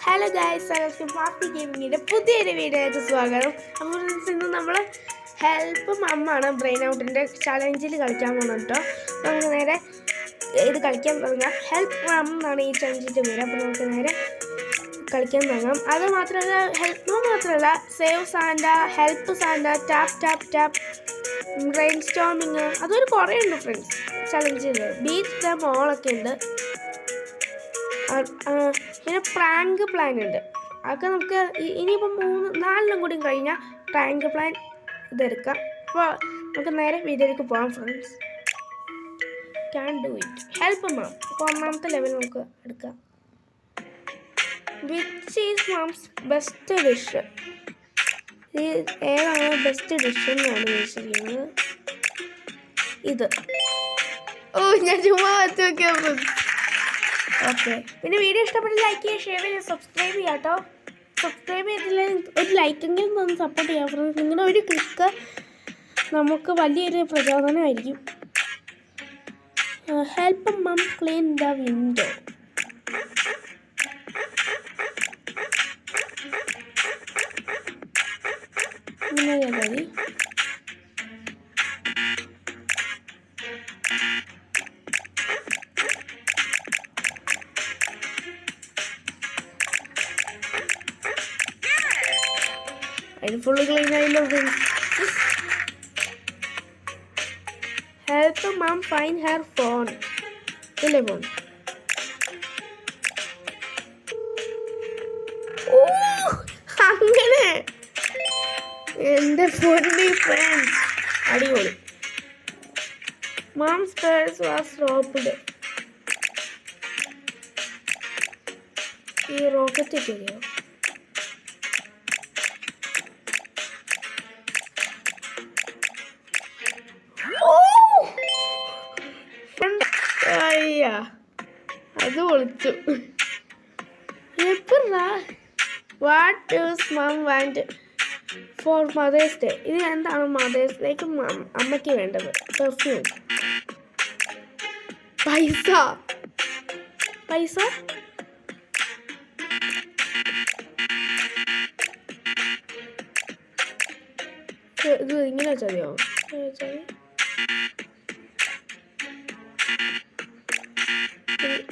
Hello guys, fast ഗെയിമിങ്ങിൻ്റെ പുതിയൊരു വീഡിയോയ്ക്ക് സ്വാഗതം. അപ്പോൾ ഇന്ന് നമ്മൾ ഹെൽപ്പ് മമ്മാണ് ബ്രെയിൻ ഔട്ടിൻ്റെ ചലഞ്ചിൽ കളിക്കാൻ പോകുന്നത് കേട്ടോ. നമുക്ക് നേരെ ഇത് കളിക്കാൻ തുടങ്ങാം. ഹെൽപ്പ് മം എന്നാണ് ഈ ചലഞ്ചിൻ്റെ പേര്. അപ്പോൾ നമുക്ക് നേരെ കളിക്കാൻ തുടങ്ങാം. അത് മാത്രമല്ല, ഹെൽപ്പ് മം മാത്രമല്ല, save Santa, help Santa, tap tap tap, brainstorming, അതൊരു കുറേ ഉണ്ട് ഫ്രണ്ട്സ് ചലഞ്ചിൽ. ബീറ്റ് ദ മോളൊക്കെ ഉണ്ട്. പിന്നെ പ്രാങ്ക് പ്ലാൻ ഉണ്ട്. അതൊക്കെ നമുക്ക് ഇനിയിപ്പം 4 കൂടി കഴിഞ്ഞാൽ പ്രാങ്ക് പ്ലാൻ ഇതെടുക്കാം. അപ്പോൾ നമുക്ക് നേരെ വീഡിയോയിലേക്ക് പോകാം friends. Can do it. Help mum. അപ്പോൾ 1ാമത്തെ ലെവൽ നമുക്ക് എടുക്കാം. Which is mum's best dish? ഏതാണ് ബെസ്റ്റ് ഡിഷ് എന്നാണ് ചോദിച്ചിരിക്കുന്നത്. ഇത് ഞാൻ ചുമ്മാ വച്ച് നോക്കിയാൽ ഫ്രണ്ട്സ്. ഓക്കെ, പിന്നെ വീഡിയോ ഇഷ്ടപ്പെട്ട് ലൈക്ക് ചെയ്യുക, ഷെയർ ചെയ്യുക, സബ്സ്ക്രൈബ് ചെയ്യാം കേട്ടോ. സബ്സ്ക്രൈബ് ചെയ്തില്ല ഒരു ലൈക്കെങ്കിലും ഒന്ന് സപ്പോർട്ട് ചെയ്യാം ഫ്രണ്ട്സ്. നിങ്ങളുടെ ഒരു ക്ലിക്ക് നമുക്ക് വലിയൊരു പ്രചോദനമായിരിക്കും. Help mum clean the window. ഇങ്ങനെ മതി. അതിന് ഫുള്ള് ക്ലീൻ ആയില്ലോ. Help mum find her phone. ഇല്ലേ ഫോൺ? ഓ, അങ്ങനെ എൻ്റെ ഫുഡി ഫ്രണ്ട്സ്, അടിപൊളി. Mum's purse was robbed. ഈ റോക്കറ്റ് കയറിയോ? അയ്യാ, അത് പൊളിച്ചു. എപ്പോഴാ what does mum want for mother's day? ഇത് എന്താണ് മദേഴ്സ് ഡേക്ക് അമ്മയ്ക്ക് വേണ്ടത്? പെർഫ്യൂം. പൈസ. പൈസ ഇത് ഇങ്ങനെ വെച്ചാൽ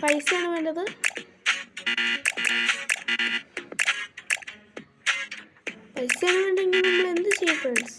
പൈസയാണ് വേണ്ടത്. പൈസയാണ് വേണ്ടെങ്കിൽ നമ്മൾ എന്ത് ചെയ്യും ഫ്രണ്ട്സ്?